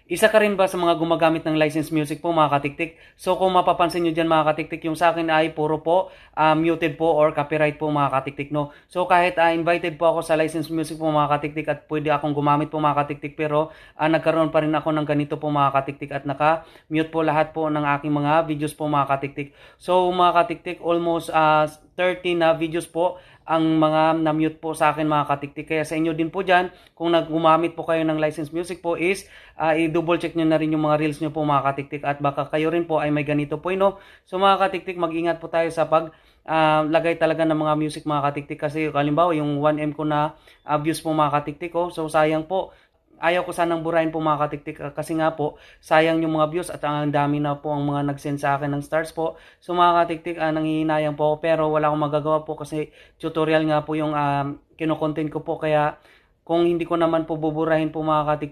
Isa ka rin ba sa mga gumagamit ng licensed music po mga katiktik? So kung mapapansin nyo dyan mga katiktik, yung sa akin ay puro po muted po or copyright po mga katiktik, no? So kahit invited po ako sa licensed music po mga katiktik at pwede akong gumamit po mga katiktik, pero nagkaroon pa rin ako ng ganito po mga katiktik at naka-mute po lahat po ng aking mga videos po mga katiktik. So mga katiktik, almost 30 na videos po ang mga na-mute po sa akin mga katiktik. Kaya sa inyo din po dyan, kung gumamit po kayo ng licensed music po is i-double check nyo na rin yung mga reels nyo po mga katiktik at baka kayo rin po ay may ganito po, no? So mga katiktik, mag-ingat po tayo sa pag lagay talaga ng mga music mga katiktik, kasi halimbawa yung 1M ko na views po mga katiktik ko, so sayang po. Ayaw ko sanang burahin po mga katiktik kasi nga po sayang yung mga views at ang dami na po ang mga nag-send sa akin ng stars po. So mga katiktik, nanghihinayang po ako pero wala akong magagawa po kasi tutorial nga po yung kino-content ko po, kaya kung hindi ko naman po buburahin po mga katiktik